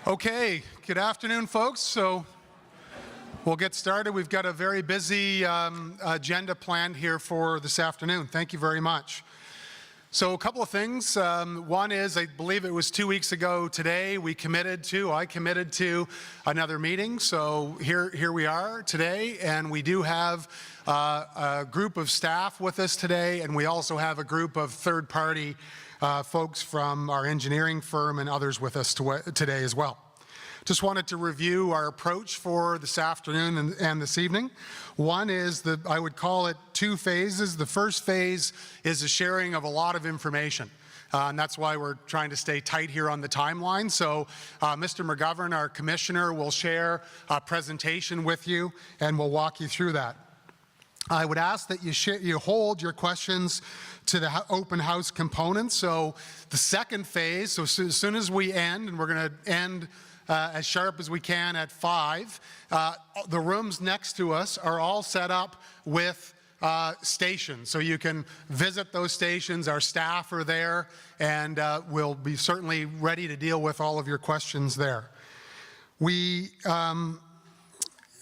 Okay, good afternoon, folks. So we'll get started. We've got a very busy agenda planned here for this afternoon. Thank you very much. So a couple of things. One is, I believe it was 2 weeks ago today, I committed to another meeting. So here we are today, and we do have a group of staff with us today, and we also have a group of third-party folks from our engineering firm and others with us today as well. Just wanted to review our approach for this afternoon and this evening. One is I would call it two phases. The first phase is the sharing of a lot of information. And that's why we're trying to stay tight here on the timeline. So Mr. Mcgovern, our commissioner, will share a presentation with you and we'll walk you through that. I would ask that you hold your questions to the open house component. So the second phase, so as soon as we end, and we're going to end as sharp as we can at 5, the rooms next to us are all set up with stations. So you can visit those stations. Our staff are there, and we'll be certainly ready to deal with all of your questions there.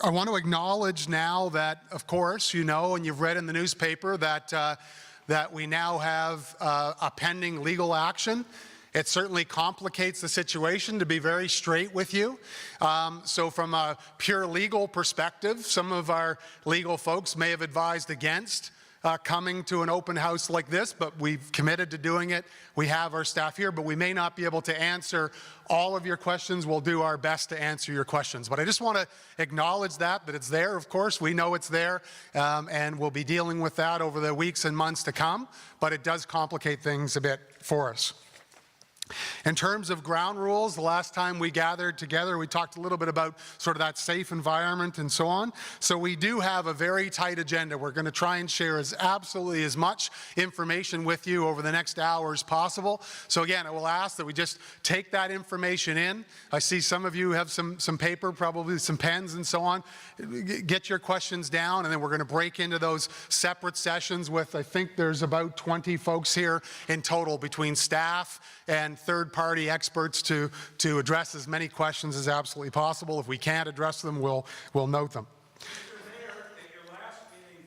I want to acknowledge now that, of course, you know, and you've read in the newspaper that we now have a pending legal action. It certainly complicates the situation, to be very straight with you. So from a pure legal perspective, some of our legal folks may have advised against coming to an open house like this, but we've committed to doing it. We have our staff here, but we may not be able to answer all of your questions. We'll do our best to answer your questions. But I just want to acknowledge that it's there, of course. We know it's there, and we'll be dealing with that over the weeks and months to come, but it does complicate things a bit for us. In terms of ground rules, the last time we gathered together, we talked a little bit about sort of that safe environment and so on. So we do have a very tight agenda. We're going to try and share absolutely as much information with you over the next hour as possible. So again, I will ask that we just take that information in. I see some of you have some paper, probably some pens and so on. Get your questions down, and then we're going to break into those separate sessions with, I think there's about 20 folks here in total between staff and third-party experts to address as many questions as absolutely possible. If we can't address them, we'll note them. Mr. Mayor, at your last meeting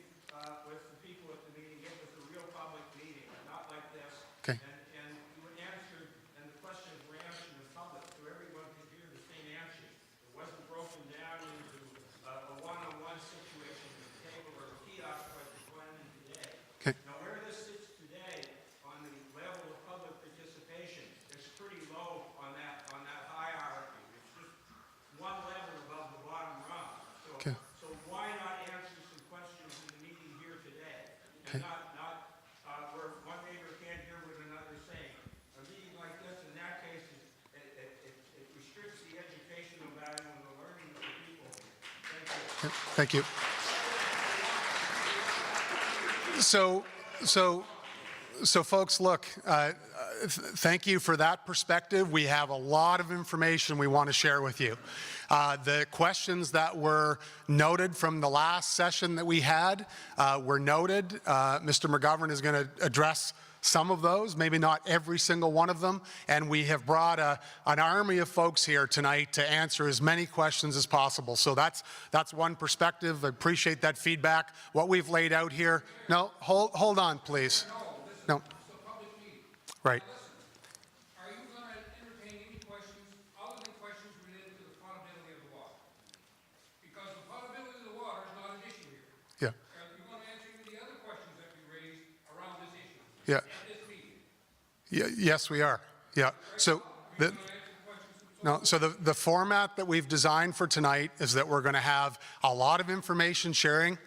with the people at the meeting, it was a real public meeting, not like this. Okay. And you answered, and the questions were answered in public, so everyone could hear the same answers. It wasn't broken down into a one-on-one situation at the table or a kiosk like we're planning today. Okay. Now, where this sits today on the level of public participation, it's pretty low on that hierarchy. It's just one level above the bottom rung. So why not answer some questions in the meeting here today, and not where one neighbor can't hear what another's saying? A meeting like this, in that case, it restricts the educational value and the learning of the people. Thank you. Thank you. So folks, look, thank you for that perspective. We have a lot of information we want to share with you. The questions that were noted from the last session that we had were noted. Mr. Mcgovern is going to address some of those, maybe not every single one of them, and we have brought an army of folks here tonight to answer as many questions as possible. So that's one perspective. I appreciate that feedback. What we've laid out here. No, hold on, please. No. Right. Are you going to entertain any questions other than questions related to the potability of the water? Because the potability of the water is not an issue here. Yeah. Are you going to answer any of the other questions that we raised around this issue? Yeah. At this meeting? Yeah. Yes, we are. Yeah. So the format that we've designed for tonight is that we're going to have a lot of information sharing,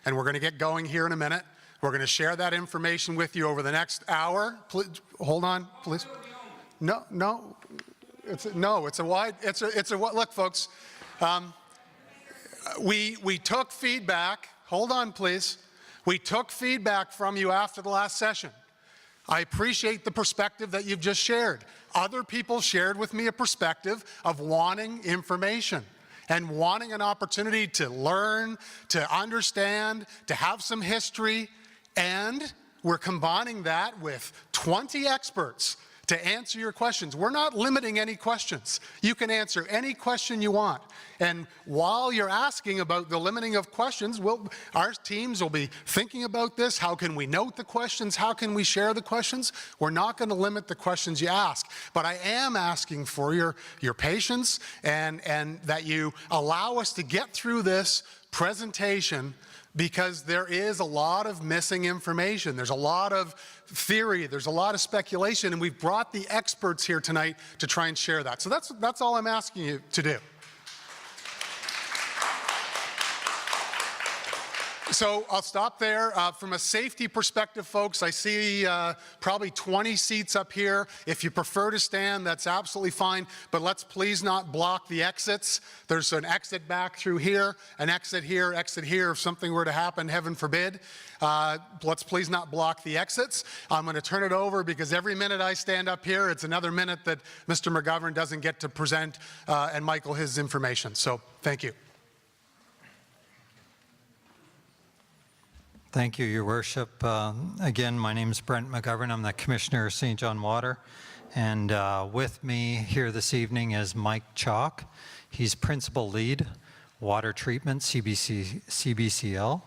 and we're going to get going here in a minute. We're going to share that information with you over the next hour. Please, hold on, please. No. It's a look, folks. We took feedback. Hold on, please. We took feedback from you after the last session. I appreciate the perspective that you've just shared. Other people shared with me a perspective of wanting information and wanting an opportunity to learn, to understand, to have some history. And we're combining that with 20 experts to answer your questions. We're not limiting any questions. You can answer any question you want. And while you're asking about the limiting of questions, our teams will be thinking about this. How can we note the questions? How can we share the questions? We're not going to limit the questions you ask. But I am asking for your patience and that you allow us to get through this presentation, because there is a lot of missing information. There's a lot of theory, there's a lot of speculation, and we've brought the experts here tonight to try and share that. So that's all I'm asking you to do. So I'll stop there. From a safety perspective, folks, I see probably 20 seats up here. If you prefer to stand, that's absolutely fine, but let's please not block the exits. There's an exit back through here, an exit here, if something were to happen, heaven forbid. Let's please not block the exits. I'm going to turn it over, because every minute I stand up here, it's another minute that Mr. McGovern doesn't get to present and Michael his information. So thank you. Thank you, Your Worship. Again, my name is Brent Mcgovern. I'm the Commissioner of St. John Water. And with me here this evening is Mike Chalk. He's Principal Lead, Water Treatment, CBCL,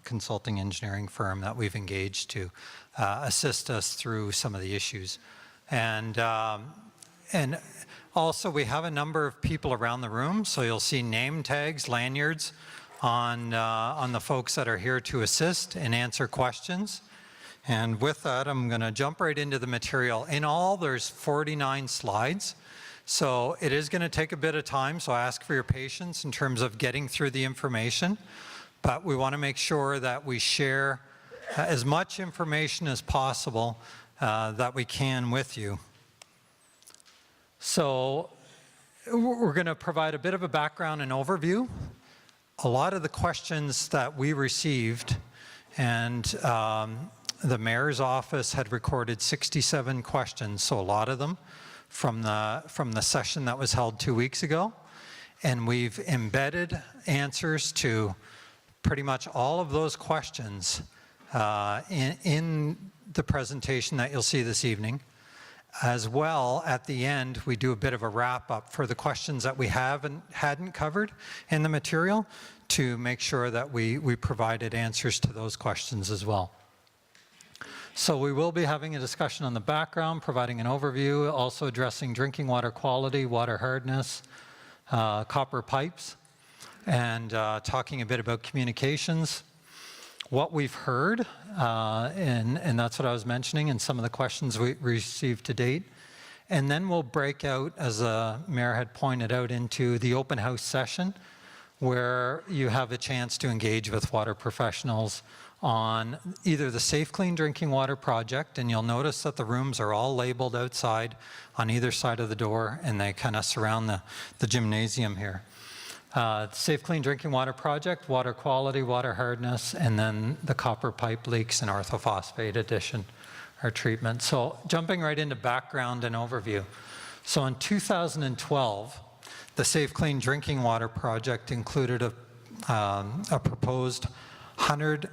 consulting engineering firm that we've engaged to assist us through some of the issues. And also, we have a number of people around the room, so you'll see name tags, lanyards, on the folks that are here to assist and answer questions. And with that, I'm going to jump right into the material. In all, there's 49 slides. So it is going to take a bit of time, so I ask for your patience in terms of getting through the information. But we want to make sure that we share as much information as possible that we can with you. So we're going to provide a bit of a background and overview. A lot of the questions that we received, and the Mayor's office had recorded 67 questions, so a lot of them from the session that was held 2 weeks ago. And we've embedded answers to pretty much all of those questions in the presentation that you'll see this evening. As well, at the end, we do a bit of a wrap-up for the questions that we hadn't covered in the material, to make sure that we provided answers to those questions as well. So we will be having a discussion on the background, providing an overview, also addressing drinking water quality, water hardness, copper pipes, and talking a bit about communications. What we've heard, and that's what I was mentioning, and some of the questions we received to date. And then we'll break out, as the Mayor had pointed out, into the open house session, where you have a chance to engage with water professionals on either the Safe Clean Drinking Water project, and you'll notice that the rooms are all labeled outside on either side of the door, and they kind of surround the gymnasium here. Safe Clean Drinking Water project, water quality, water hardness, and then the copper pipe leaks and orthophosphate addition or treatment. So jumping right into background and overview. So in 2012, the Safe Clean Drinking Water project included a proposed 100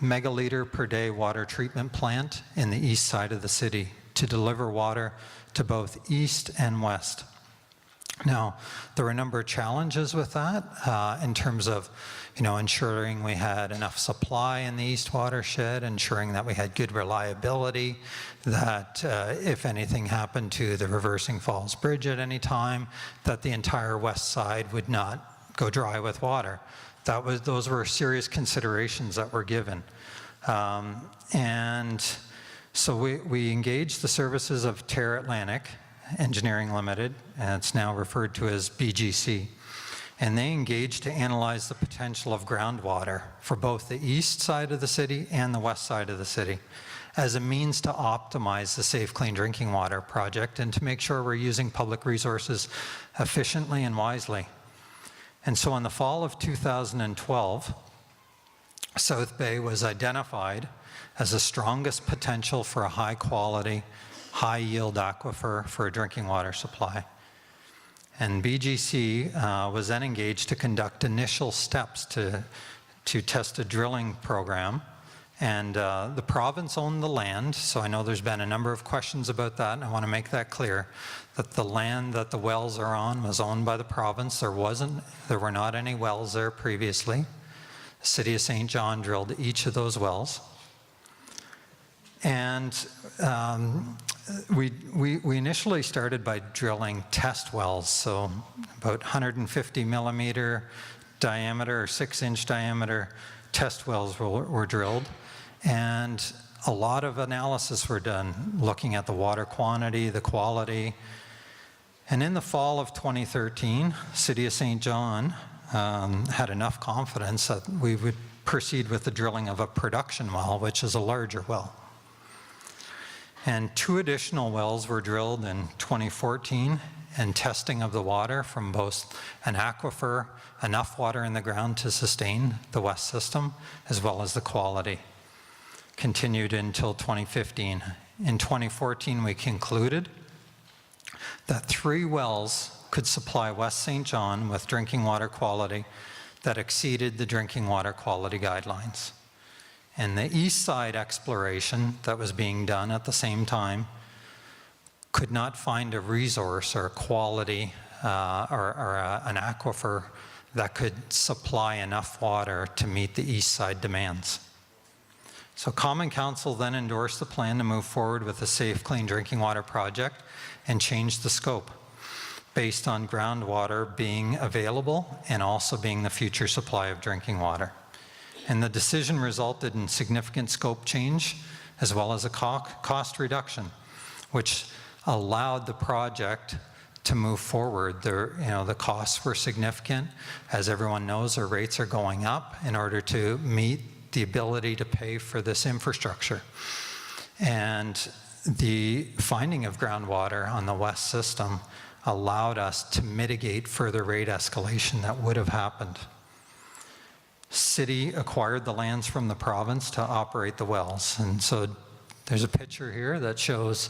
megaliter per day water treatment plant in the east side of the city to deliver water to both east and west. Now, there were a number of challenges with that in terms of, ensuring we had enough supply in the east watershed, ensuring that we had good reliability, that if anything happened to the Reversing Falls Bridge at any time, that the entire west side would not go dry with water. Those were serious considerations that were given. And so we engaged the services of Terra Atlantic Engineering Limited, and it's now referred to as BGC. And they engaged to analyze the potential of groundwater for both the east side of the city and the west side of the city as a means to optimize the Safe Clean Drinking Water project and to make sure we're using public resources efficiently and wisely. And so in the fall of 2012, South Bay was identified as the strongest potential for a high quality, high yield aquifer for a drinking water supply. And BGC was then engaged to conduct initial steps to test a drilling program And the province owned the land, so I know there's been a number of questions about that, and I want to make that clear, that the land that the wells are on was owned by the province. There were not any wells there previously. The City of St. John drilled each of those wells. And we initially started by drilling test wells, so about 150 millimeter diameter or 6-inch diameter test wells were drilled. And a lot of analysis were done, looking at the water quantity, the quality. And in the fall of 2013, City of St. John had enough confidence that we would proceed with the drilling of a production well, which is a larger well. And 2 additional wells were drilled in 2014, and testing of the water from both an aquifer, enough water in the ground to sustain the west system, as well as the quality, continued until 2015. In 2014, we concluded that 3 wells could supply West St. John with drinking water quality that exceeded the drinking water quality guidelines. And the east side exploration that was being done at the same time could not find a resource or a quality an aquifer that could supply enough water to meet the east side demands. So Common Council then endorsed the plan to move forward with a safe, clean drinking water project and change the scope based on groundwater being available and also being the future supply of drinking water. And the decision resulted in significant scope change as well as a cost reduction, which allowed the project to move forward. The costs were significant. As everyone knows, our rates are going up in order to meet the ability to pay for this infrastructure. And the finding of groundwater on the west system allowed us to mitigate further rate escalation that would have happened. City acquired the lands from the province to operate the wells. And so there's a picture here that shows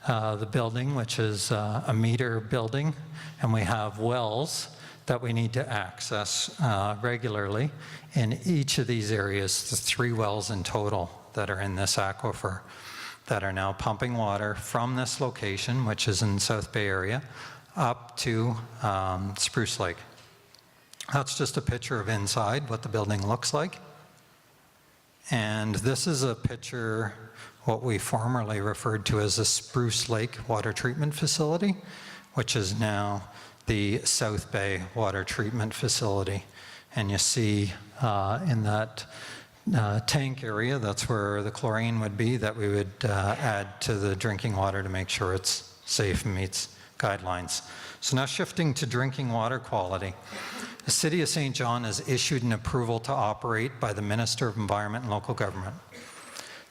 the building, which is a meter building, and we have wells that we need to access regularly in each of these areas, the 3 wells in total that are in this aquifer that are now pumping water from this location, which is in the South Bay area, up to Spruce Lake. That's just a picture of inside, what the building looks like. And this is a picture, what we formerly referred to as the Spruce Lake Water Treatment Facility, which is now the South Bay Water Treatment Facility. And you see in that tank area, that's where the chlorine would be that we would add to the drinking water to make sure it's safe and meets guidelines. So now shifting to drinking water quality. The City of St. John has issued an approval to operate by the Minister of Environment and Local Government.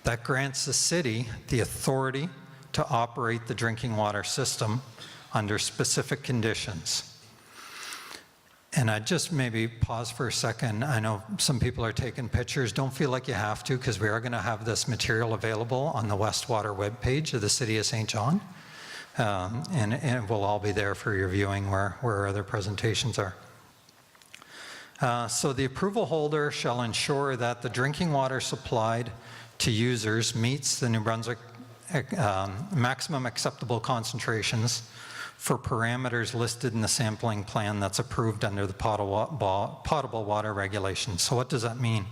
That grants the city the authority to operate the drinking water system under specific conditions. And I'd just maybe pause for a second. I know some people are taking pictures. Don't feel like you have to, because we are going to have this material available on the Westwater webpage of the City of St. John. And it will all be there for your viewing where other presentations are. So the approval holder shall ensure that the drinking water supplied to users meets the New Brunswick maximum acceptable concentrations for parameters listed in the sampling plan that's approved under the potable water regulations. So what does that mean?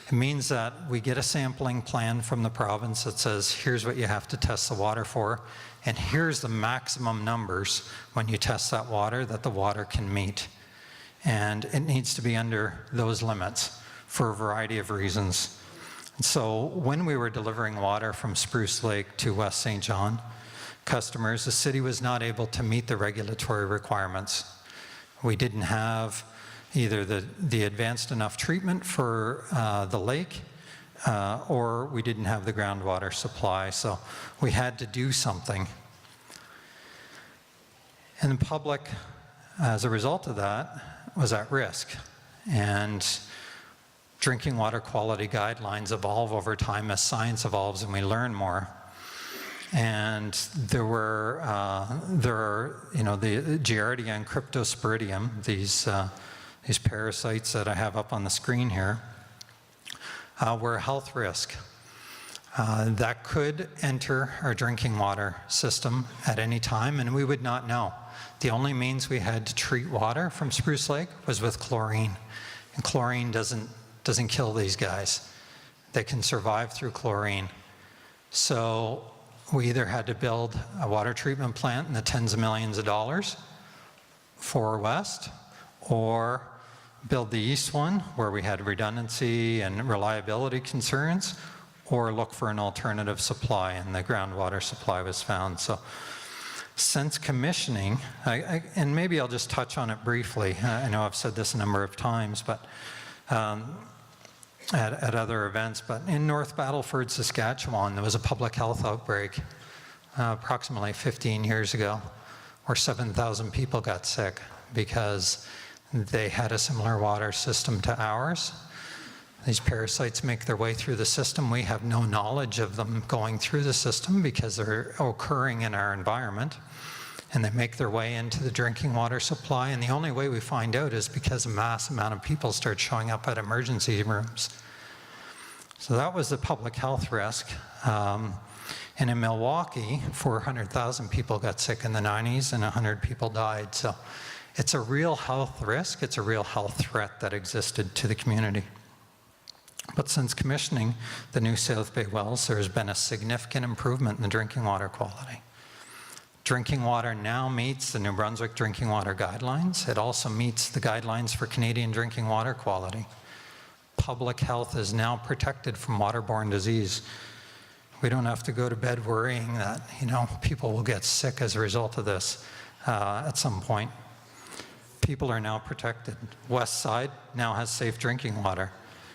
It means that we get a sampling plan from the province that says, here's what you have to test the water for, and here's the maximum numbers when you test that water that the water can meet. And it needs to be under those limits for a variety of reasons. And so when we were delivering water from Spruce Lake to West St. John customers, the city was not able to meet the regulatory requirements. We didn't have either the advanced enough treatment for the lake or we didn't have the groundwater supply. So we had to do something. And the public, as a result of that, was at risk. And drinking water quality guidelines evolve over time as science evolves and we learn more. And there are, the Giardia and Cryptosporidium, these parasites that I have up on the screen here, were a health risk. That could enter our drinking water system at any time, and we would not know. The only means we had to treat water from Spruce Lake was with chlorine. And chlorine doesn't kill these guys. They can survive through chlorine. So we either had to build a water treatment plant in the tens of millions of dollars for West, or build the east one where we had redundancy and reliability concerns, or look for an alternative supply, and the groundwater supply was found. So since commissioning, and maybe I'll just touch on it briefly. I know I've said this a number of times, but at other events, but in North Battleford, Saskatchewan, there was a public health outbreak approximately 15 years ago, where 7,000 people got sick because they had a similar water system to ours. These parasites make their way through the system. We have no knowledge of them going through the system because they're occurring in our environment, and they make their way into the drinking water supply. And the only way we find out is because a mass amount of people start showing up at emergency rooms. So that was the public health risk. And in Milwaukee, 400,000 people got sick in the 90s and 100 people died. So it's a real health risk. It's a real health threat that existed to the community. But since commissioning the new South Bay wells, there has been a significant improvement in the drinking water quality. Drinking water now meets the New Brunswick Drinking Water Guidelines. It also meets the guidelines for Canadian drinking water quality. Public health is now protected from waterborne disease. We don't have to go to bed worrying that, people will get sick as a result of this at some point. People are now protected. West Side now has safe drinking water.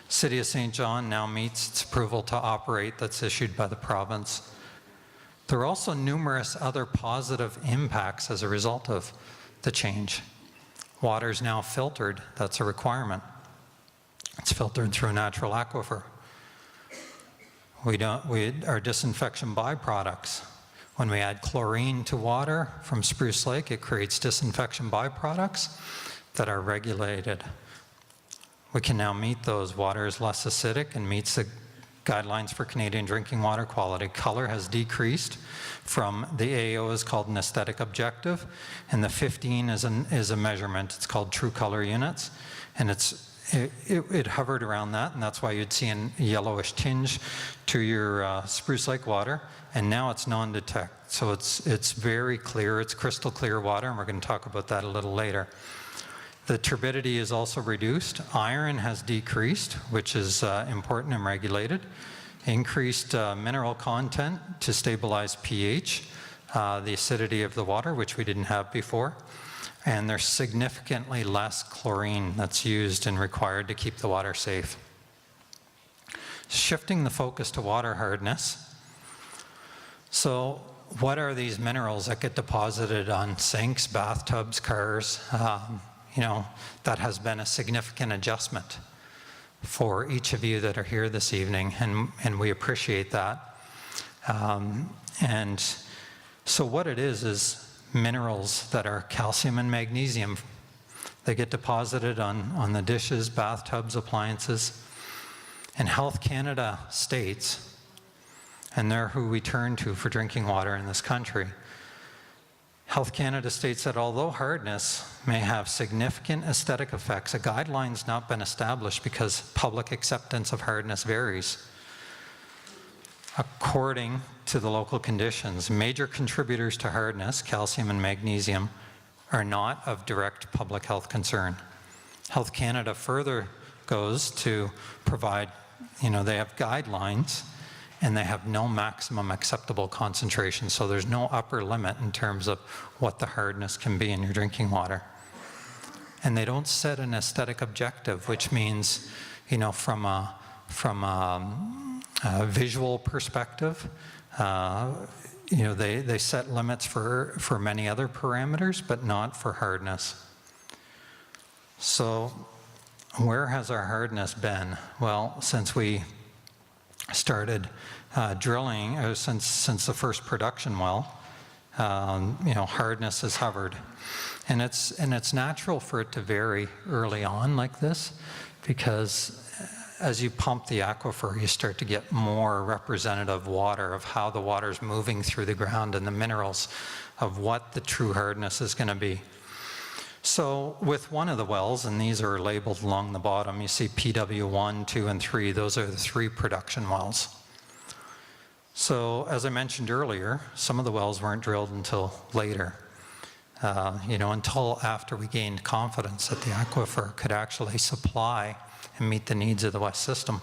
City of St. John now meets its approval to operate that's issued by the province. There are also numerous other positive impacts as a result of the change. Water is now filtered. That's a requirement. It's filtered through a natural aquifer. Our disinfection byproducts. When we add chlorine to water from Spruce Lake, it creates disinfection byproducts that are regulated. We can now meet those. Water is less acidic and meets the guidelines for Canadian drinking water quality. Color has decreased from the AO is called an aesthetic objective, and the 15 is a measurement. It's called true color units, and it hovered around that, and that's why you'd see a yellowish tinge to your Spruce Lake water, and now it's non-detect. So it's very clear, it's crystal clear water, and we're going to talk about that a little later. The turbidity is also reduced. Iron has decreased, which is important and regulated. Increased mineral content to stabilize pH, the acidity of the water, which we didn't have before. And there's significantly less chlorine that's used and required to keep the water safe. Shifting the focus to water hardness. So what are these minerals that get deposited on sinks, bathtubs, cars? That has been a significant adjustment for each of you that are here this evening, and we appreciate that. And so what it is minerals that are calcium and magnesium. They get deposited on the dishes, bathtubs, appliances. And Health Canada states, and they're who we turn to for drinking water in this country, Health Canada states that although hardness may have significant aesthetic effects, a guideline's not been established because public acceptance of hardness varies. According to the local conditions, major contributors to hardness, calcium and magnesium, are not of direct public health concern. Health Canada further goes to provide, they have guidelines and they have no maximum acceptable concentration, so there's no upper limit in terms of what the hardness can be in your drinking water. And they don't set an aesthetic objective, which means, from a visual perspective, they set limits for many other parameters, but not for hardness. So where has our hardness been? Well, since we started drilling, since the first production well, hardness has hovered. And it's natural for it to vary early on like this, because as you pump the aquifer, you start to get more representative water of how the water's moving through the ground and the minerals of what the true hardness is going to be. So with one of the wells, and these are labeled along the bottom, you see PW1, 2, and 3. Those are the 3 production wells. So as I mentioned earlier, some of the wells weren't drilled until later, until after we gained confidence that the aquifer could actually supply and meet the needs of the West system.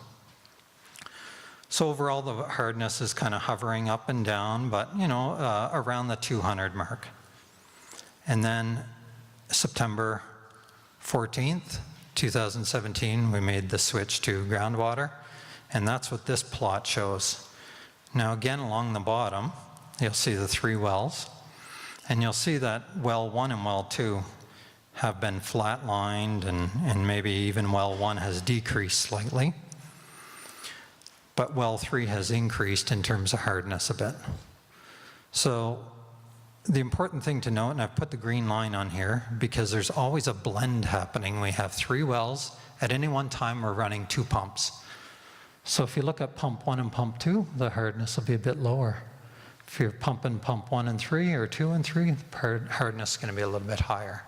So overall, the hardness is kind of hovering up and down, but around the 200 mark. And then September 14th, 2017, we made the switch to groundwater, and that's what this plot shows. Now again, along the bottom, you'll see the 3 wells, and you'll see that well 1 and well 2 have been flatlined, and maybe even well 1 has decreased slightly. But well 3 has increased in terms of hardness a bit. So the important thing to note, and I've put the green line on here, because there's always a blend happening. We have 3 wells. At any one time, we're running 2 pumps. So if you look at pump 1 and pump 2, the hardness will be a bit lower. If you're pumping pump 1 and 3 or 2 and 3, hardness is going to be a little bit higher.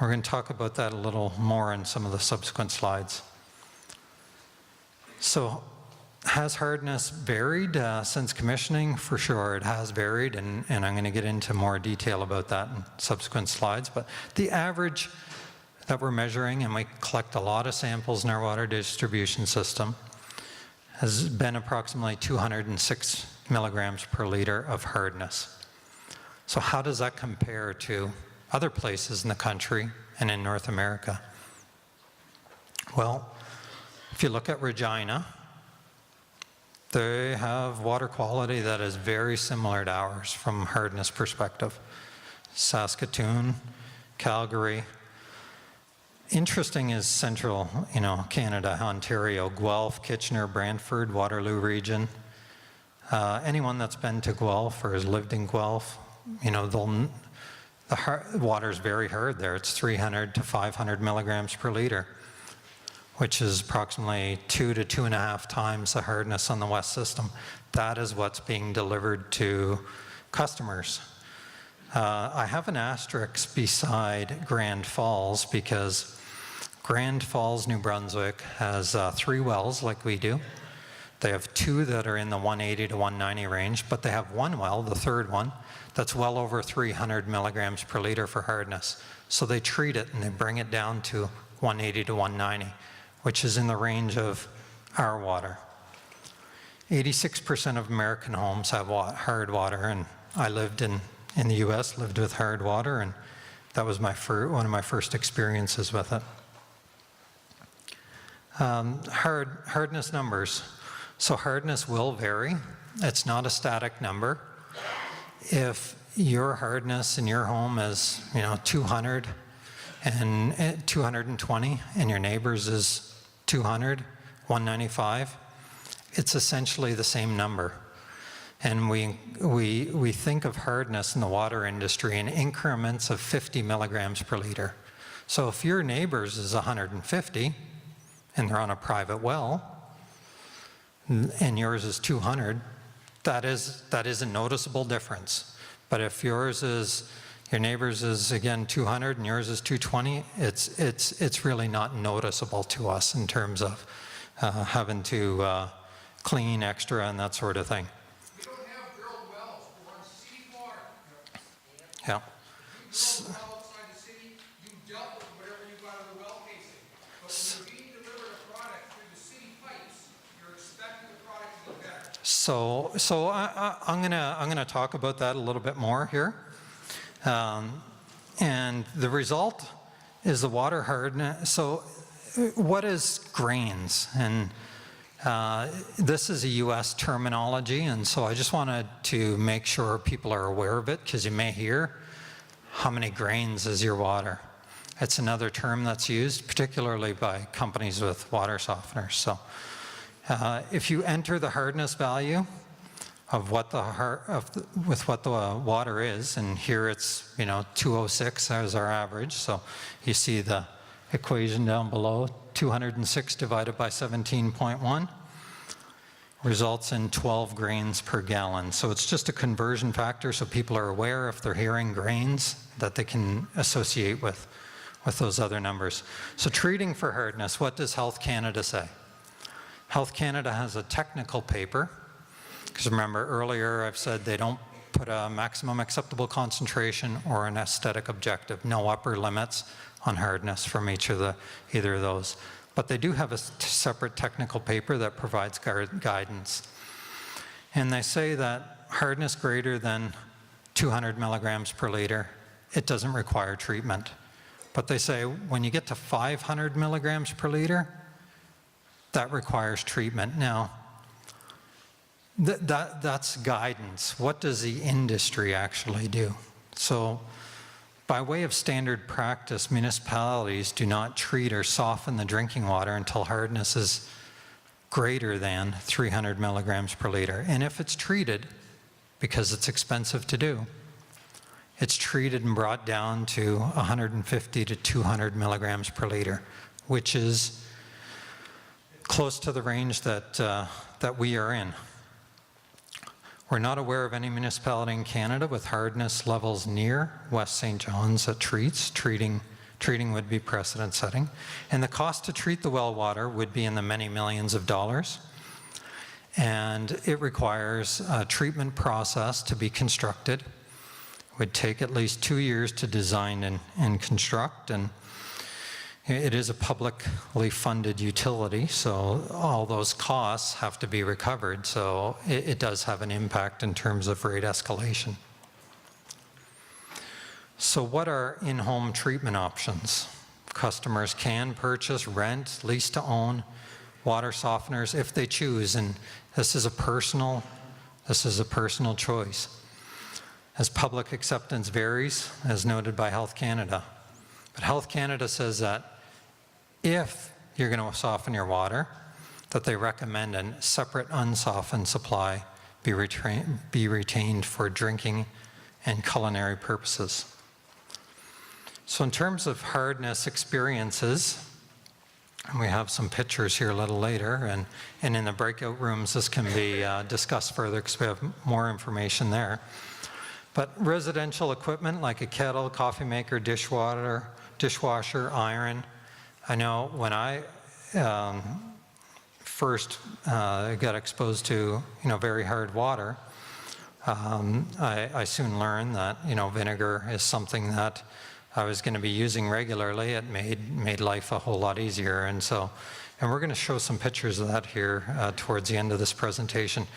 We're going to talk about that a little more in some of the subsequent slides. So has hardness varied since commissioning? For sure, it has varied, and I'm going to get into more detail about that in subsequent slides. But the average that we're measuring, and we collect a lot of samples in our water distribution system, has been approximately 206 milligrams per liter of hardness. So how does that compare to other places in the country and in North America? Well, if you look at Regina, they have water quality that is very similar to ours from hardness perspective. Saskatoon, Calgary. Interesting is central, Canada, Ontario, Guelph, Kitchener, Brantford, Waterloo region. Anyone that's been to Guelph or has lived in Guelph, the water's very hard there. It's 300 to 500 milligrams per liter, which is approximately 2 to 2.5 times the hardness on the West system. That is what's being delivered to customers. I have an asterisk beside Grand Falls because Grand Falls, New Brunswick has 3 wells like we do. They have 2 that are in the 180 to 190 range, but they have 1 well, the 3rd one, that's well over 300 milligrams per liter for hardness. So they treat it and they bring it down to 180 to 190, which is in the range of our water. 86% of American homes have hard water, and I lived in the US, lived with hard water, and that was one of my first experiences with it. Hardness numbers. So hardness will vary. It's not a static number. If your hardness in your home is 200 and 220 and your neighbor's is 200, 195, it's essentially the same number. And we think of hardness in the water industry in increments of 50 milligrams per liter. So if your neighbor's is 150 and they're on a private well, and yours is 200, that is a noticeable difference. But if your neighbor's is again 200 and yours is 220, it's really not noticeable to us in terms of having to clean extra and that sort of thing. We don't have drilled wells, we're on city water. Yeah. You drilled a well outside the city, you dealt with whatever you got in the well casing. But when you're being delivered a product through the city pipes, you're expecting the product to be better. So I'm gonna talk about that a little bit more here. And the result is the water hardness. So what is grains? And this is a US terminology, and so I just wanted to make sure people are aware of it, because you may hear, how many grains is your water? It's another term that's used, particularly by companies with water softeners. So if you enter the hardness value of what with what the water is, and here it's 206 as our average, so you see the equation down below, 206 divided by 17.1 results in 12 grains per gallon. So it's just a conversion factor so people are aware if they're hearing grains that they can associate with those other numbers. So treating for hardness, what does Health Canada say? Health Canada has a technical paper, because remember earlier I've said they don't put a maximum acceptable concentration or an aesthetic objective, no upper limits on hardness from either of those. But they do have a separate technical paper that provides guidance. And they say that hardness greater than 200 milligrams per liter, it doesn't require treatment. But they say when you get to 500 milligrams per liter, that requires treatment. Now, that's guidance. What does the industry actually do? So, by way of standard practice, municipalities do not treat or soften the drinking water until hardness is greater than 300 milligrams per liter. And if it's treated, because it's expensive to do, it's treated and brought down to 150 to 200 milligrams per liter, which is close to the range that we are in. We're not aware of any municipality in Canada with hardness levels near West St. John's that treats. Treating would be precedent setting. And the cost to treat the well water would be in the many millions of dollars. And it requires a treatment process to be constructed. It would take at least 2 years to design and construct. And it is a publicly funded utility, so all those costs have to be recovered. So it does have an impact in terms of rate escalation. So what are in-home treatment options? Customers can purchase, rent, lease to own water softeners if they choose, and this is a personal choice. As public acceptance varies, as noted by Health Canada. But Health Canada says that if you're going to soften your water, that they recommend a separate unsoftened supply be retained for drinking and culinary purposes. So in terms of hardness experiences, and we have some pictures here a little later, and in the breakout rooms this can be discussed further because we have more information there. But residential equipment like a kettle, coffee maker, dishwasher, iron. I know when I first got exposed to very hard water, I soon learned that vinegar is something that I was going to be using regularly. It made life a whole lot easier, and we're going to show some pictures of that here towards the end of this presentation.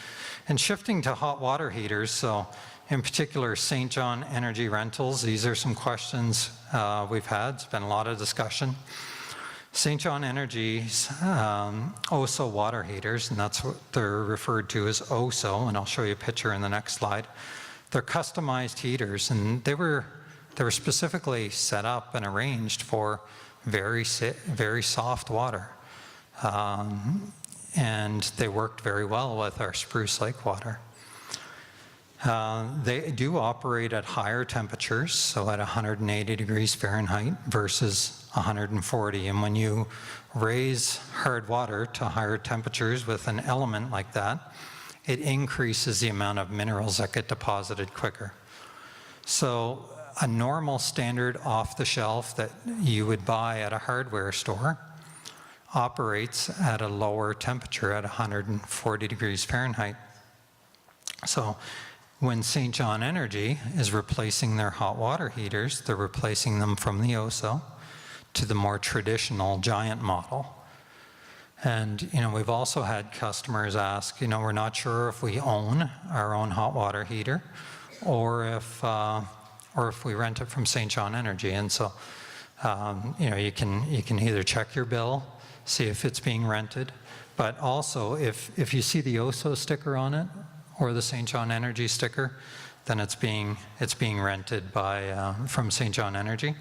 And shifting to hot water heaters, so in particular St. John Energy Rentals, these are some questions we've had. It's been a lot of discussion. St. John Energy's OSO water heaters, and that's what they're referred to as OSO, and I'll show you a picture in the next slide. They're customized heaters, and they were specifically set up and arranged for very soft water. And they worked very well with our Spruce Lake water. They do operate at higher temperatures, so at 180 degrees Fahrenheit versus 140. And when you raise hard water to higher temperatures with an element like that, it increases the amount of minerals that get deposited quicker. So a normal standard off-the-shelf that you would buy at a hardware store operates at a lower temperature at 140 degrees Fahrenheit. So when St. John Energy is replacing their hot water heaters, they're replacing them from the OSO to the more traditional giant model. And we've also had customers ask, we're not sure if we own our own hot water heater or if we rent it from St. John Energy. And so you can either check your bill, see if it's being rented, but also if you see the OSO sticker on it or the St. John Energy sticker, then it's being rented from St. John Energy.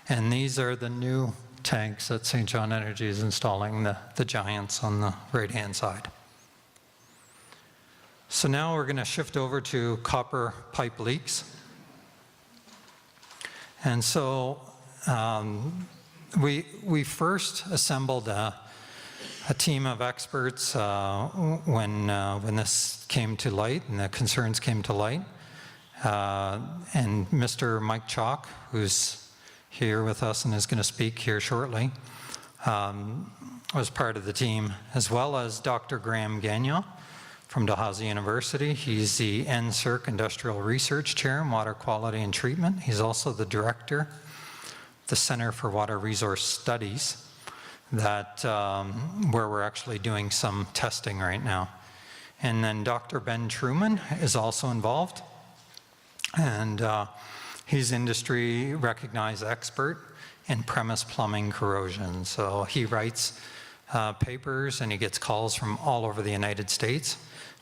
And these are the new tanks that St. John Energy is installing, the giants on the right-hand side. So now we're going to shift over to copper pipe leaks. And so we first assembled a team of experts when this came to light and the concerns came to light. And Mr. Mike Chalk, who's here with us and is going to speak here shortly, was part of the team, as well as Dr. Graham Gagnon from Dalhousie University. He's the NSERC Industrial Research Chair in Water Quality and Treatment. He's also the director of the Center for Water Resource Studies, that where we're actually doing some testing right now. And then Dr. Ben Truman is also involved, and he's industry recognized expert in premise plumbing corrosion. So he writes papers and he gets calls from all over the United States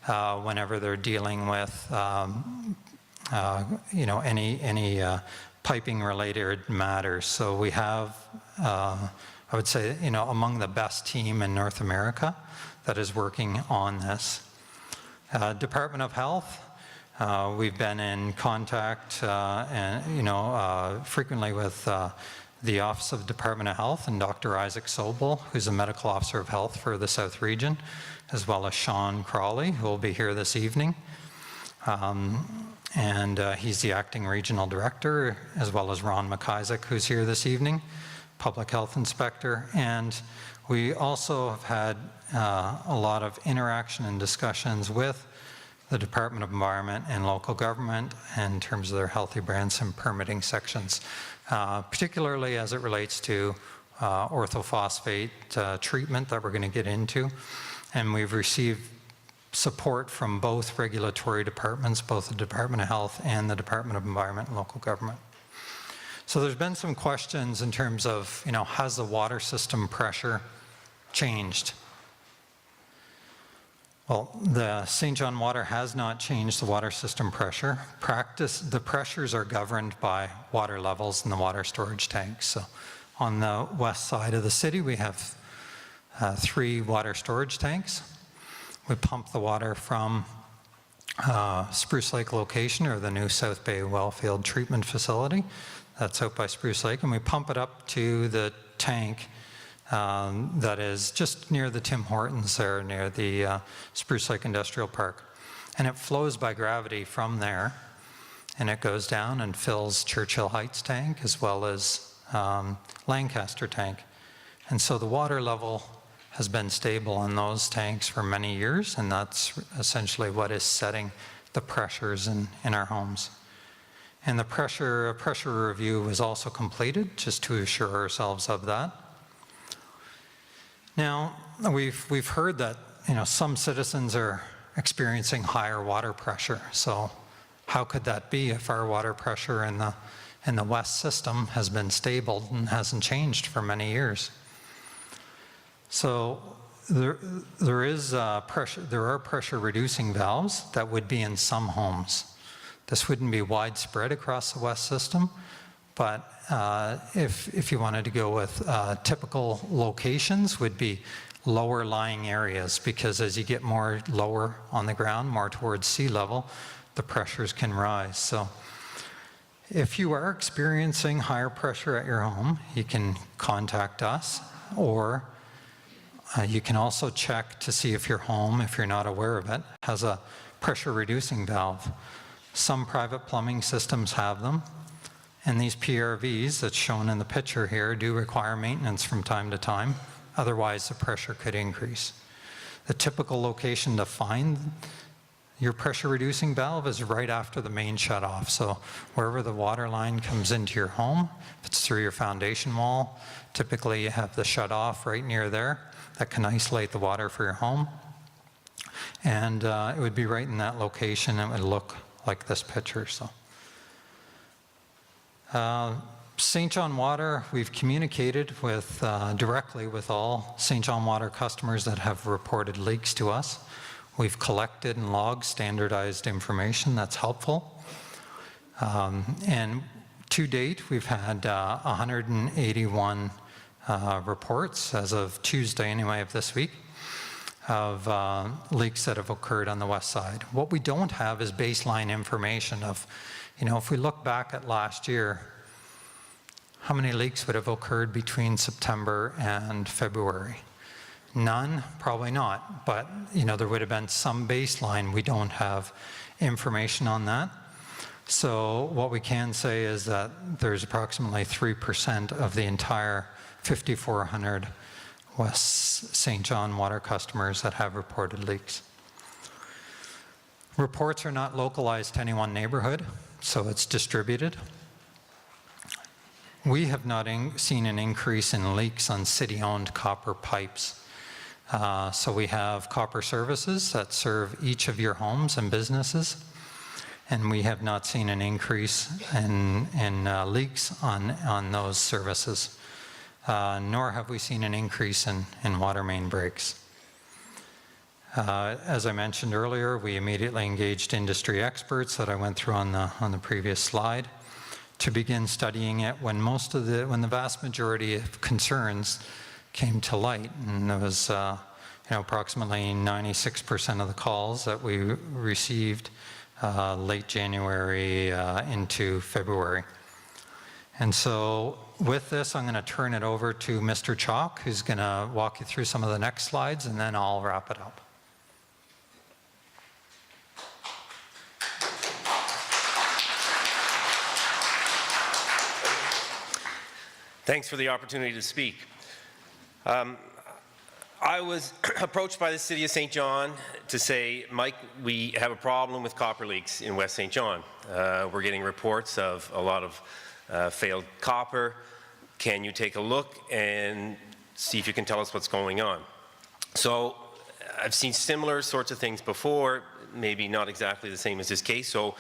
whenever they're dealing with you know, any piping related matters. So we have I would say, you know, among the best team in North America that is working on this. Department of Health, we've been in contact and, you know, frequently with the Office of Department of Health and Dr. Isaac Sobel, who's a medical officer of health for the South Region, as well as Sean Crawley, who will be here this evening. He's the acting regional director, as well as Ron McIsaac, who's here this evening, public health inspector. And we also have had a lot of interaction and discussions with the Department of Environment and local government in terms of their healthy brands and permitting sections, particularly as it relates to orthophosphate treatment that we're going to get into. And we've received support from both regulatory departments, both the Department of Health and the Department of Environment and local government. So there's been some questions in terms of, you know, has the water system pressure changed? Well, the St. John Water has not changed the water system pressure. The pressures are governed by water levels in the water storage tanks. So on the west side of the city, we have 3 water storage tanks. We pump the water from Spruce Lake location, or the new South Bay Wellfield Treatment Facility. That's out by Spruce Lake, and we pump it up to the tank that is just near the Tim Hortons there, near the Spruce Lake Industrial Park. And it flows by gravity from there, and it goes down and fills Churchill Heights tank as well as Lancaster tank. And so the water level has been stable in those tanks for many years, and that's essentially what is setting the pressures in our homes. And the pressure review was also completed, just to assure ourselves of that. Now, we've heard that, you know, some citizens are experiencing higher water pressure. So how could that be if our water pressure in the west system has been stable and hasn't changed for many years? So there are pressure reducing valves that would be in some homes. This wouldn't be widespread across the west system, but if you wanted to go with typical locations, would be lower lying areas, because as you get more lower on the ground, more towards sea level, the pressures can rise. So if you are experiencing higher pressure at your home, you can contact us, or you can also check to see if your home, if you're not aware of it, has a pressure reducing valve. Some private plumbing systems have them, and these PRVs that's shown in the picture here do require maintenance from time to time. Otherwise, the pressure could increase. The typical location to find your pressure reducing valve is right after the main shutoff. So wherever the water line comes into your home, if it's through your foundation wall, typically you have the shutoff right near there that can isolate the water for your home. And it would be right in that location. It would look like this picture. So St. John Water, we've communicated with directly with all St. John Water customers that have reported leaks to us. We've collected and logged standardized information that's helpful. And to date, we've had 181 reports as of Tuesday anyway of this week of leaks that have occurred on the west side. What we don't have is baseline information of, you know, if we look back at last year, how many leaks would have occurred between September and February? None? Probably not, but you know, there would have been some baseline. We don't have information on that. So what we can say is that there's approximately 3% of the entire 5,400 West St. John water customers that have reported leaks. Reports are not localized to any one neighborhood, so it's distributed. We have not seen an increase in leaks on city-owned copper pipes. So we have copper services that serve each of your homes and businesses, and we have not seen an increase in leaks on those services, nor have we seen an increase in water main breaks. As I mentioned earlier, we immediately engaged industry experts that I went through on the previous slide to begin studying it when the vast majority of concerns came to light, and there was approximately 96% of the calls that we received late January into February. And so with this, I'm going to turn it over to Mr. Chalk, who's going to walk you through some of the next slides, and then I'll wrap it up. Thanks for the opportunity to speak. I was approached by the City of St. John to say, Mike, we have a problem with copper leaks in West St. John. We're getting reports of a lot of failed copper. Can you take a look and see if you can tell us what's going on? So I've seen similar sorts of things before, maybe not exactly the same as this case. So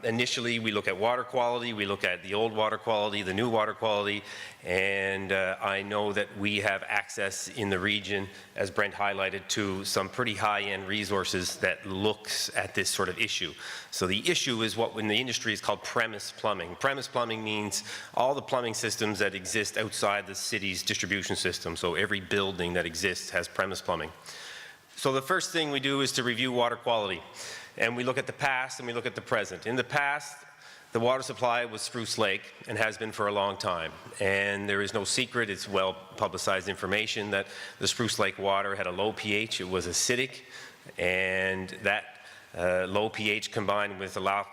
initially, we look at water quality, we look at the old water quality, the new water quality, and I know that we have access in the region, as Brent highlighted, to some pretty high-end resources that looks at this sort of issue. So the issue is what in the industry is called premise plumbing. Premise plumbing means all the plumbing systems that exist outside the city's distribution system. So every building that exists has premise plumbing. So the first thing we do is to review water quality. And we look at the past and we look at the present. In the past, the water supply was Spruce Lake and has been for a long time. And there is no secret, it's well publicized information that the Spruce Lake water had a low pH, it was acidic, and that low pH combined with low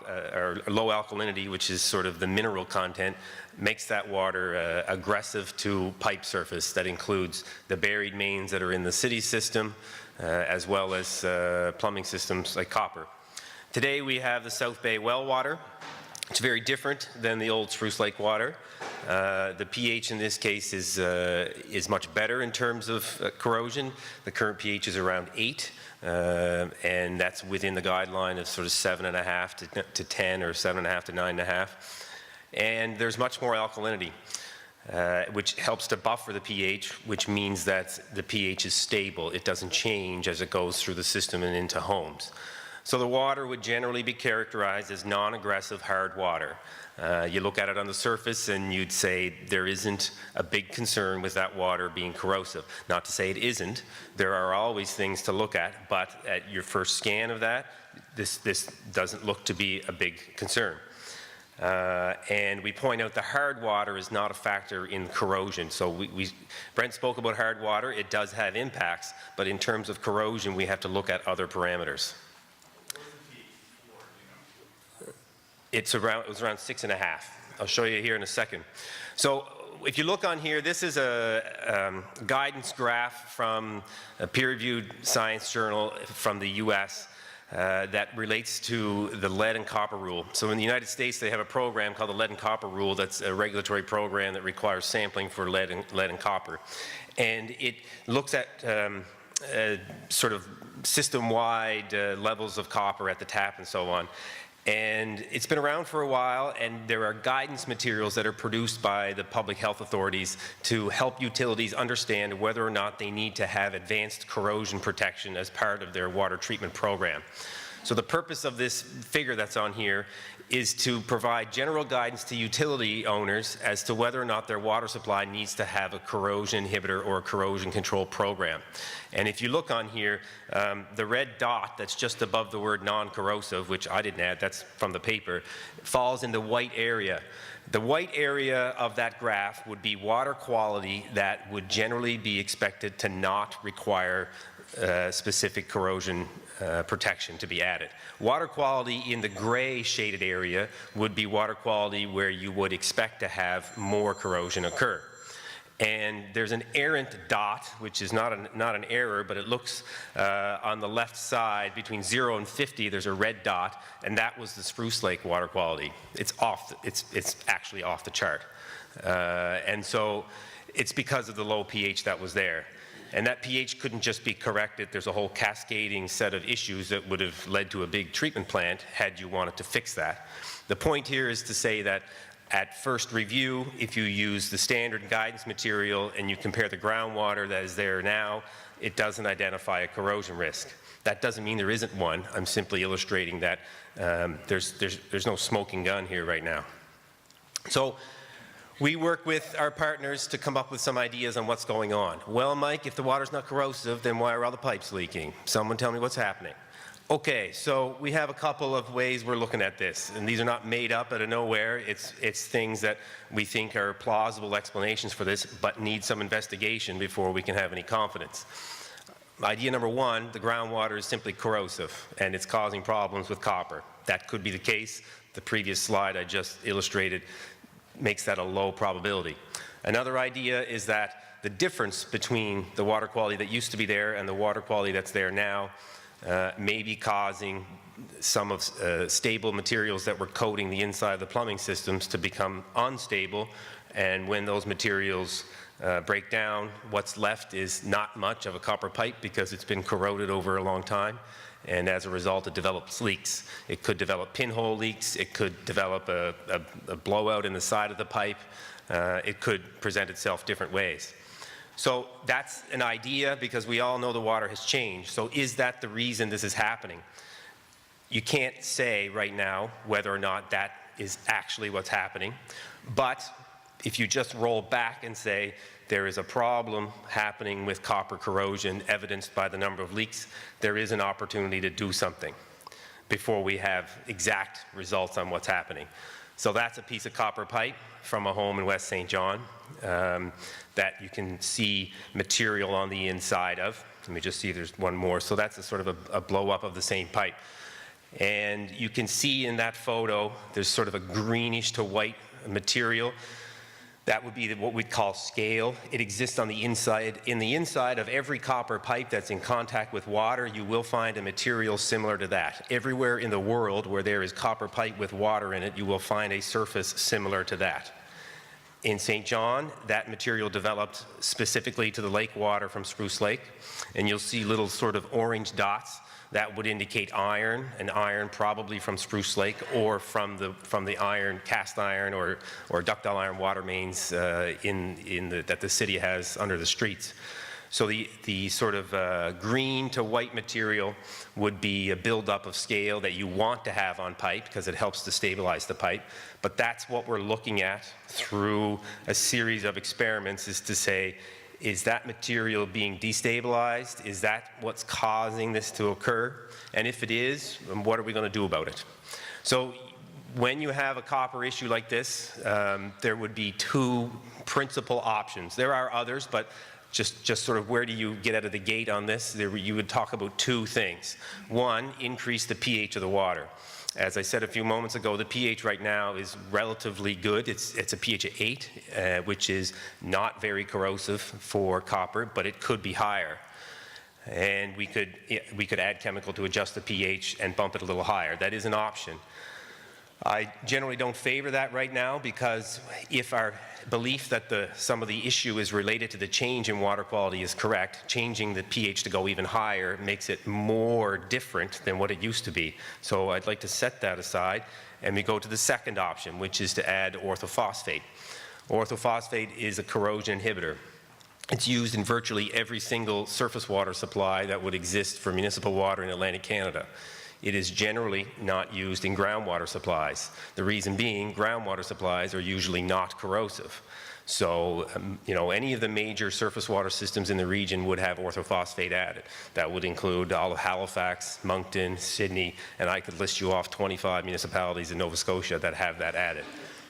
alkalinity, which is sort of the mineral content, makes that water aggressive to pipe surface. That includes the buried mains that are in the city system, as well as plumbing systems like copper. Today we have the South Bay well water. It's very different than the old Spruce Lake water. The pH in this case is much better in terms of corrosion. The current pH is around 8, and that's within the guideline of sort of 7.5 to 10 or 7.5 to 9.5. And there's much more alkalinity, which helps to buffer the pH, which means that the pH is stable. It doesn't change as it goes through the system and into homes. So the water would generally be characterized as non-aggressive hard water. You look at it on the surface and you'd say there isn't a big concern with that water being corrosive. Not to say it isn't. There are always things to look at, but at your first scan of that, this doesn't look to be a big concern. And we point out the hard water is not a factor in corrosion. So Brent spoke about hard water. It does have impacts, but in terms of corrosion, we have to look at other parameters. It was around 6.5. I'll show you here in a second. So if you look on here, this is a guidance graph from a peer-reviewed science journal from the US that relates to the lead and copper rule. So in the United States, they have a program called the lead and copper rule. That's a regulatory program that requires sampling for lead and copper. And it looks at sort of system-wide levels of copper at the tap and so on. And it's been around for a while, and there are guidance materials that are produced by the public health authorities to help utilities understand whether or not they need to have advanced corrosion protection as part of their water treatment program. So the purpose of this figure that's on here is to provide general guidance to utility owners as to whether or not their water supply needs to have a corrosion inhibitor or a corrosion control program. And if you look on here, the red dot that's just above the word non-corrosive, which I didn't add, that's from the paper, falls in the white area. The white area of that graph would be water quality that would generally be expected to not require specific corrosion protection to be added. Water quality in the gray shaded area would be water quality where you would expect to have more corrosion occur. And there's an errant dot, which is not an error, but it looks on the left side between 0 and 50, there's a red dot, and that was the Spruce Lake water quality. It's actually off the chart. And so it's because of the low pH that was there. And that pH couldn't just be corrected. There's a whole cascading set of issues that would have led to a big treatment plant had you wanted to fix that. The point here is to say that at first review, if you use the standard guidance material and you compare the groundwater that is there now, it doesn't identify a corrosion risk. That doesn't mean there isn't one. I'm simply illustrating that there's no smoking gun here right now. So we work with our partners to come up with some ideas on what's going on. Well, Mike, if the water's not corrosive, then why are all the pipes leaking? Someone tell me what's happening. Okay, so we have a couple of ways we're looking at this, and these are not made up out of nowhere. It's things that we think are plausible explanations for this, but need some investigation before we can have any confidence. Idea number one, the groundwater is simply corrosive, and it's causing problems with copper. That could be the case. The previous slide I just illustrated makes that a low probability. Another idea is that the difference between the water quality that used to be there and the water quality that's there now may be causing some of stable materials that were coating the inside of the plumbing systems to become unstable, and when those materials break down, what's left is not much of a copper pipe because it's been corroded over a long time, and as a result it develops leaks. It could develop pinhole leaks, it could develop a blowout in the side of the pipe, it could present itself different ways. So that's an idea because we all know the water has changed. So is that the reason this is happening? You can't say right now whether or not that is actually what's happening. But if you just roll back and say there is a problem happening with copper corrosion evidenced by the number of leaks, there is an opportunity to do something before we have exact results on what's happening. So that's a piece of copper pipe from a home in West St. John that you can see material on the inside of. Let me just see if there's one more. So that's a sort of a blow up of the same pipe. And you can see in that photo, there's sort of a greenish to white material. That would be what we'd call scale. It exists on the inside. In the inside of every copper pipe that's in contact with water, you will find a material similar to that. Everywhere in the world where there is copper pipe with water in it, you will find a surface similar to that. In St. John, that material developed specifically to the lake water from Spruce Lake, and you'll see little sort of orange dots. That would indicate iron, and iron probably from Spruce Lake or from the iron, cast iron or ductile iron water mains that the city has under the streets. So the sort of green to white material would be a buildup of scale that you want to have on pipe because it helps to stabilize the pipe. But that's what we're looking at through a series of experiments, is to say, is that material being destabilized? Is that what's causing this to occur? And if it is, what are we going to do about it? So when you have a copper issue like this, there would be two principal options. There are others, but just sort of where do you get out of the gate on this? You would talk about two things. One, increase the pH of the water. As I said a few moments ago, the pH right now is relatively good. It's a pH of 8, which is not very corrosive for copper, but it could be higher. And we could add chemical to adjust the pH and bump it a little higher. That is an option. I generally don't favor that right now because if our belief that some of the issue is related to the change in water quality is correct, changing the pH to go even higher makes it more different than what it used to be. So I'd like to set that aside, and we go to the second option, which is to add orthophosphate. Orthophosphate is a corrosion inhibitor. It's used in virtually every single surface water supply that would exist for municipal water in Atlantic Canada. It is generally not used in groundwater supplies. The reason being, groundwater supplies are usually not corrosive. So, any of the major surface water systems in the region would have orthophosphate added. That would include all of Halifax, Moncton, Sydney, and I could list you off 25 municipalities in Nova Scotia that have that added.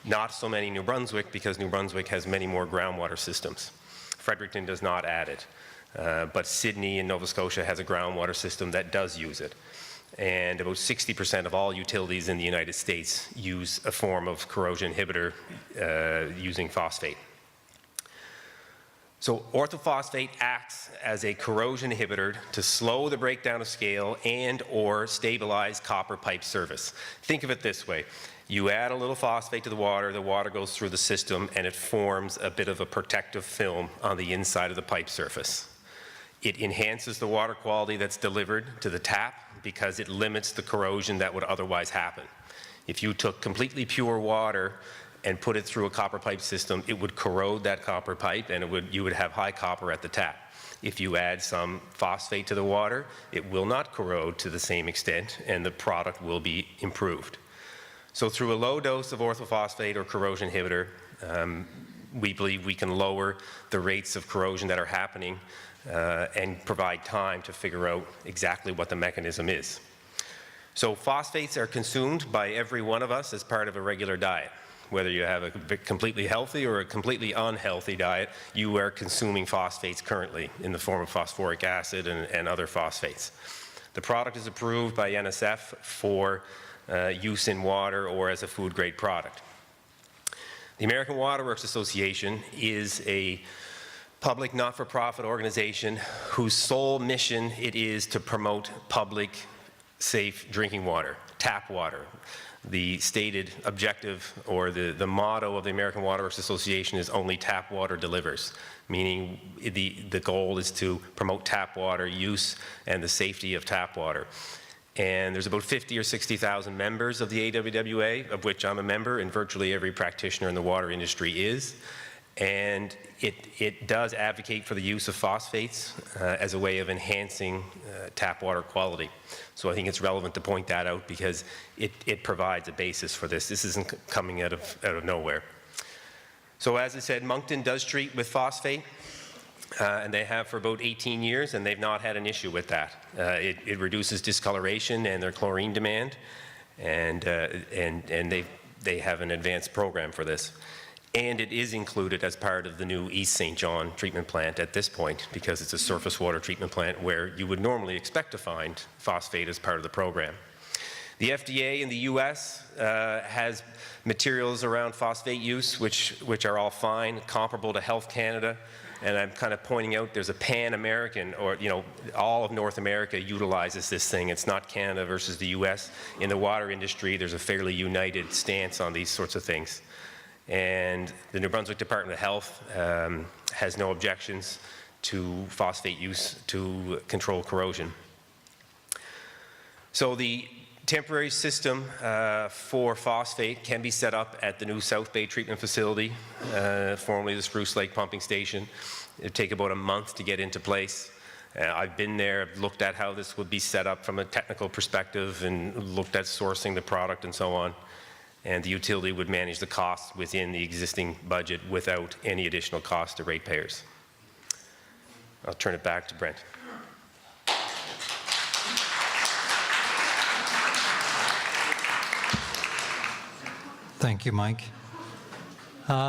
Not so many New Brunswick, because New Brunswick has many more groundwater systems. Fredericton does not add it, but Sydney and Nova Scotia has a groundwater system that does use it. And about 60% of all utilities in the United States use a form of corrosion inhibitor using phosphate. So orthophosphate acts as a corrosion inhibitor to slow the breakdown of scale and or stabilize copper pipe surface. Think of it this way. You add a little phosphate to the water goes through the system, and it forms a bit of a protective film on the inside of the pipe surface. It enhances the water quality that's delivered to the tap because it limits the corrosion that would otherwise happen. If you took completely pure water and put it through a copper pipe system, it would corrode that copper pipe, and you would have high copper at the tap. If you add some phosphate to the water, it will not corrode to the same extent, and the product will be improved. So through a low dose of orthophosphate or corrosion inhibitor, we believe we can lower the rates of corrosion that are happening and provide time to figure out exactly what the mechanism is. So phosphates are consumed by every one of us as part of a regular diet. Whether you have a completely healthy or a completely unhealthy diet, you are consuming phosphates currently in the form of phosphoric acid and other phosphates. The product is approved by NSF for use in water or as a food-grade product. The American Water Works Association is a public not-for-profit organization whose sole mission it is to promote public, safe drinking water, tap water. The stated objective or the motto of the American Water Works Association is only tap water delivers, meaning the goal is to promote tap water use and the safety of tap water. And there's about 50 or 60,000 members of the AWWA, of which I'm a member, and virtually every practitioner in the water industry is. And it does advocate for the use of phosphates as a way of enhancing tap water quality. So I think it's relevant to point that out because it provides a basis for this. This isn't coming out of nowhere. So as I said, Moncton does treat with phosphate. And they have for about 18 years, and they've not had an issue with that. It reduces discoloration and their chlorine demand, and they have an advanced program for this. And it is included as part of the new East St. John treatment plant at this point, because it's a surface water treatment plant where you would normally expect to find phosphate as part of the program. The FDA in the US has materials around phosphate use, which are all fine, comparable to Health Canada. And I'm kind of pointing out there's a pan-American, or all of North America utilizes this thing. It's not Canada versus the US. In the water industry, there's a fairly united stance on these sorts of things. And the New Brunswick Department of Health has no objections to phosphate use to control corrosion. So the temporary system for phosphate can be set up at the new South Bay treatment facility, formerly the Spruce Lake Pumping Station. It would take about a month to get into place. I've been there, I've looked at how this would be set up from a technical perspective and looked at sourcing the product and so on. And the utility would manage the costs within the existing budget without any additional cost to ratepayers. I'll turn it back to Brent. Thank you, Mike.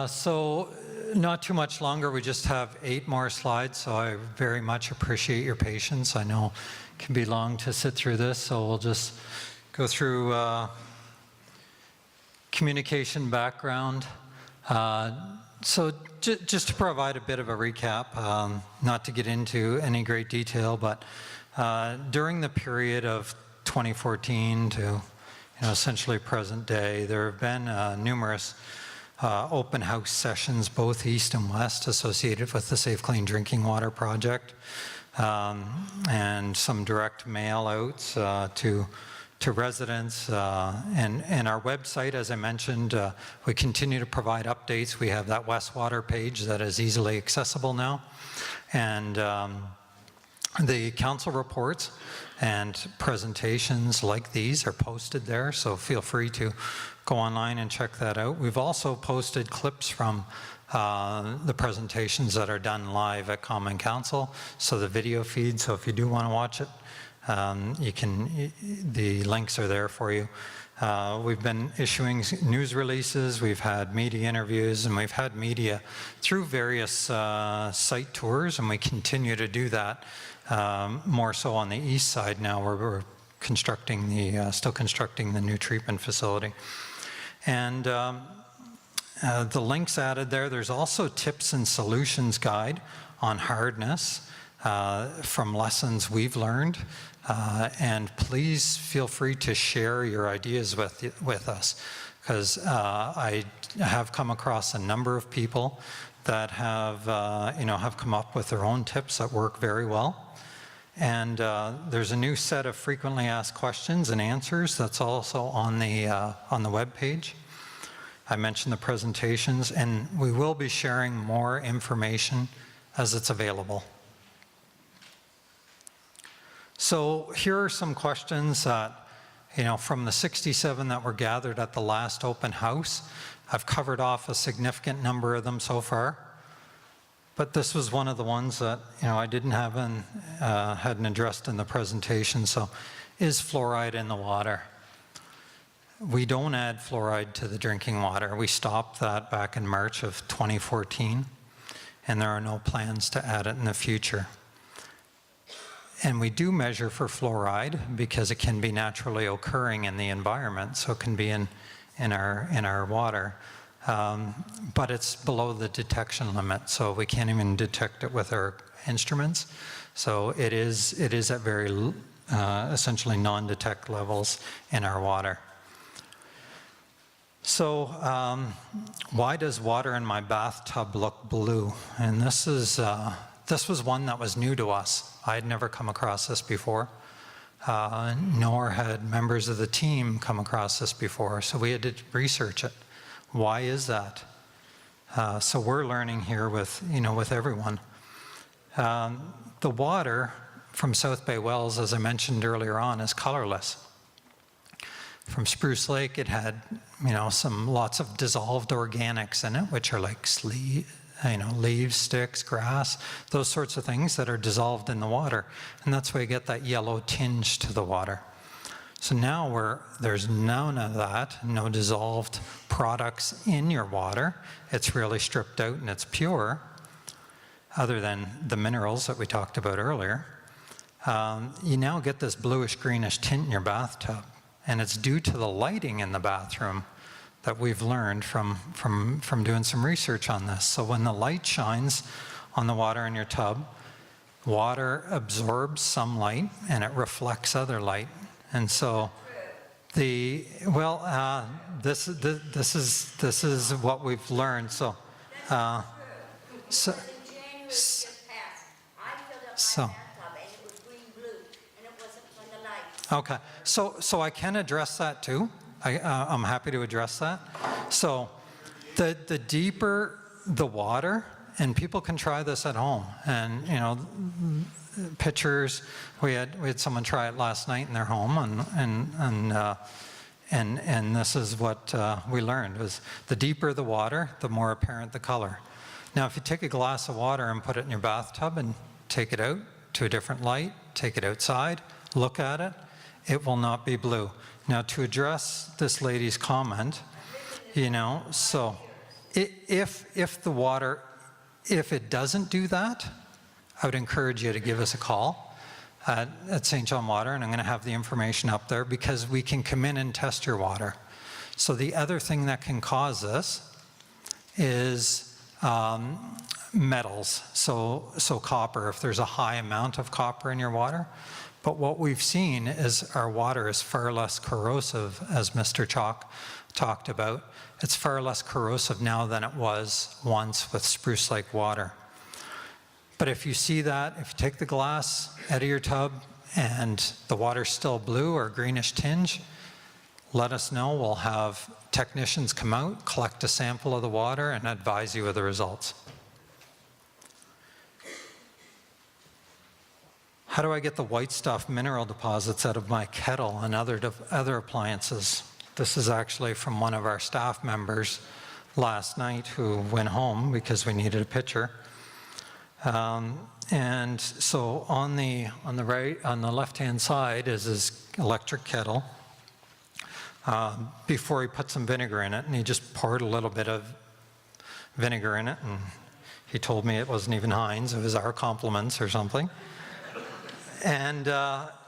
So not too much longer. We just have 8 more slides, so I very much appreciate your patience. I know it can be long to sit through this, so we'll just go through communication background. So just to provide a bit of a recap, not to get into any great detail, but during the period of 2014 to essentially present day, there have been numerous open house sessions, both east and west, associated with the Safe Clean Drinking Water Project, and some direct mail outs to residents. And our website, as I mentioned, we continue to provide updates. We have that Westwater page that is easily accessible now. And the council reports and presentations like these are posted there, so feel free to go online and check that out. We've also posted clips from the presentations that are done live at Common Council, so the video feed, so if you do want to watch it, the links are there for you. We've been issuing news releases, we've had media interviews, and we've had media through various site tours, and we continue to do that, more so on the east side now, where we're constructing still constructing the new treatment facility. And the links added there, there's also tips and solutions guide on hardness from lessons we've learned. And please feel free to share your ideas with us, because I have come across a number of people that have, have come up with their own tips that work very well. And there's a new set of frequently asked questions and answers that's also on the web page. I mentioned the presentations, and we will be sharing more information as it's available. So here are some questions that, from the 67 that were gathered at the last open house. I've covered off a significant number of them so far, but this was one of the ones that, I hadn't addressed in the presentation. So, is fluoride in the water? We don't add fluoride to the drinking water. We stopped that back in March of 2014, and there are no plans to add it in the future. And we do measure for fluoride because it can be naturally occurring in the environment, so it can be in our water. But it's below the detection limit, so we can't even detect it with our instruments. So it is at very essentially non-detect levels in our water. So why does water in my bathtub look blue? And this was one that was new to us. I had never come across this before, nor had members of the team come across this before. So we had to research it. Why is that? So we're learning here with everyone. The water from South Bay Wells, as I mentioned earlier on, is colorless. From Spruce Lake, it had, lots of dissolved organics in it, which are like leaves, sticks, grass, those sorts of things that are dissolved in the water. And that's why you get that yellow tinge to the water. So now there's none of that, no dissolved products in your water. It's really stripped out and it's pure, other than the minerals that we talked about earlier. You now get this bluish greenish tint in your bathtub, and it's due to the lighting in the bathroom that we've learned from doing some research on this. So when the light shines on the water in your tub, water absorbs some light and it reflects other light. And so this is what we've learned. So okay, so I can address that too. I'm happy to address that. So the deeper the water, and people can try this at home, and pictures, we had someone try it last night in their home, and this is what we learned, was the deeper the water, the more apparent the color. Now if you take a glass of water and put it in your bathtub and take it out to a different light, take it outside, look at it, it will not be blue. Now, to address this lady's comment, so if the water, if it doesn't do that, I would encourage you to give us a call at St. John Water, and I'm going to have the information up there, because we can come in and test your water. So the other thing that can cause this is metals, so copper, if there's a high amount of copper in your water. But what we've seen is our water is far less corrosive, as Mr. Chalk talked about. It's far less corrosive now than it was once with Spruce Lake water. But if you see that, if you take the glass out of your tub and the water's still blue or greenish tinge, let us know. We'll have technicians come out, collect a sample of the water, and advise you of the results. How do I get the white stuff mineral deposits out of my kettle and other appliances? This is actually from one of our staff members last night who went home because we needed a picture. And so on the left-hand side is his electric kettle. before he put some vinegar in it, and he just poured a little bit of vinegar in it, and he told me it wasn't even Heinz, it was our compliments or something. And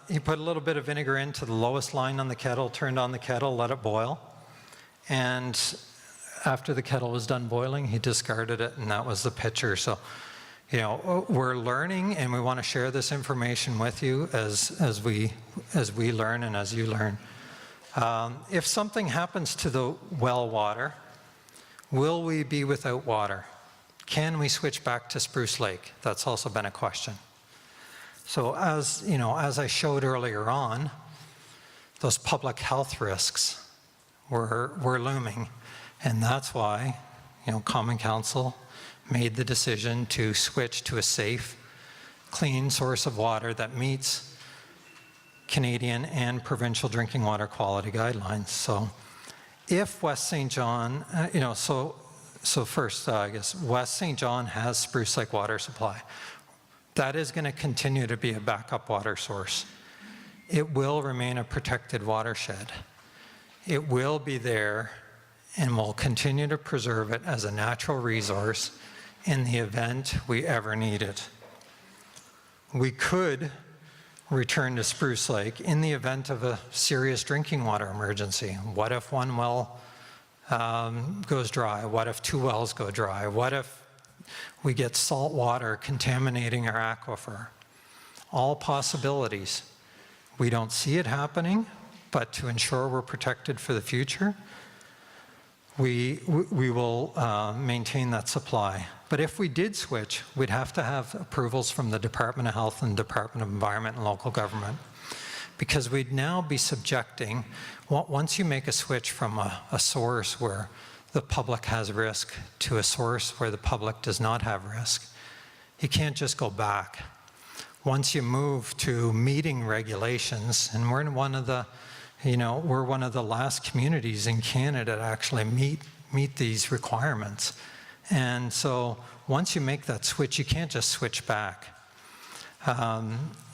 he put a little bit of vinegar into the lowest line on the kettle, turned on the kettle, let it boil. And after the kettle was done boiling, he discarded it, and that was the pitcher. So, you know, we're learning, and we want to share this information with you as we learn and as you learn. If something happens to the well water, will we be without water? Can we switch back to Spruce Lake? That's also been a question. So as you know, as I showed earlier on, those public health risks were looming, and that's why, you know, Common Council made the decision to switch to a safe, clean source of water that meets Canadian and provincial drinking water quality guidelines. So if West St. John, you know, so first, I guess, West St. John has Spruce Lake water supply. That is going to continue to be a backup water source. It will remain a protected watershed. It will be there, and we'll continue to preserve it as a natural resource in the event we ever need it. We could return to Spruce Lake in the event of a serious drinking water emergency. What if one well goes dry? What if two wells go dry? What if we get salt water contaminating our aquifer? All possibilities. We don't see it happening, but to ensure we're protected for the future, we will maintain that supply. But if we did switch, we'd have to have approvals from the Department of Health and Department of Environment and local government, because we'd now be subjecting, once you make a switch from a source where the public has risk to a source where the public does not have risk, you can't just go back. Once you move to meeting regulations, and we're in one of the, you know, we're one of the last communities in Canada to actually meet these requirements. And so once you make that switch, you can't just switch back.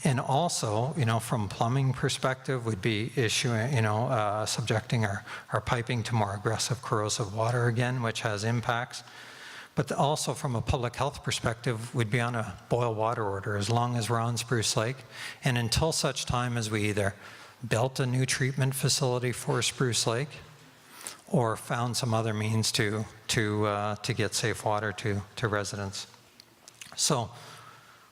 And also, you know, from plumbing perspective, we'd be issuing, you know, subjecting our piping to more aggressive corrosive water again, which has impacts. But also from a public health perspective, we'd be on a boil water order as long as we're on Spruce Lake, and until such time as we either built a new treatment facility for Spruce Lake or found some other means to get safe water to residents. So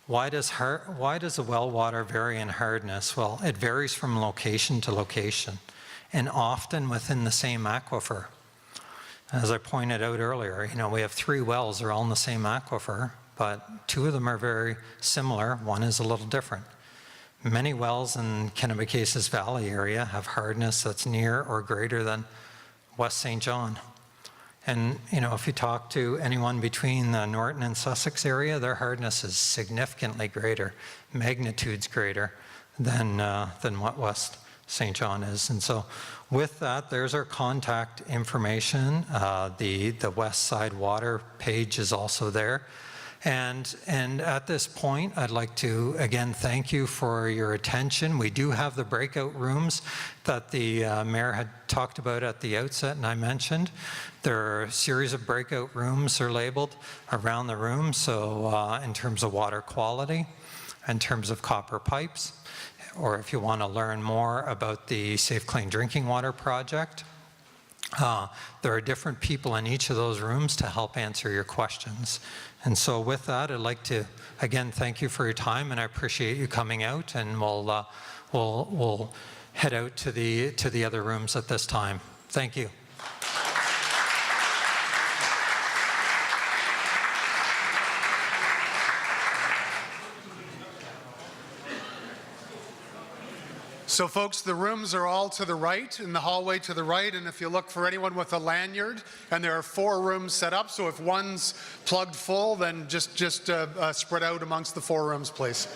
why does the well water vary in hardness? Well, it varies from location to location, and often within the same aquifer. As I pointed out earlier, you know, we have 3 wells, they're all in the same aquifer, but 2 of them are very similar, one is a little different. Many wells in Kennebecasis Valley area have hardness that's near or greater than West St. John. And, you know, if you talk to anyone between the Norton and Sussex area, their hardness is significantly greater, magnitudes greater than what West St. John is. And so with that, there's our contact information. The West Side Water page is also there. And at this point, I'd like to, again, thank you for your attention. We do have the breakout rooms that the mayor had talked about at the outset, and I mentioned. There are a series of breakout rooms are labeled around the room, so in terms of water quality, in terms of copper pipes, or if you want to learn more about the Safe Clean Drinking Water Project, there are different people in each of those rooms to help answer your questions. And so with that, I'd like to, again, thank you for your time, and I appreciate you coming out, and we'll head out to the other rooms at this time. Thank you. So folks, the rooms are all to the right, in the hallway to the right, and if you look for anyone with a lanyard, and there are 4 rooms set up, so if one's plugged full, then just spread out amongst the 4 rooms, please.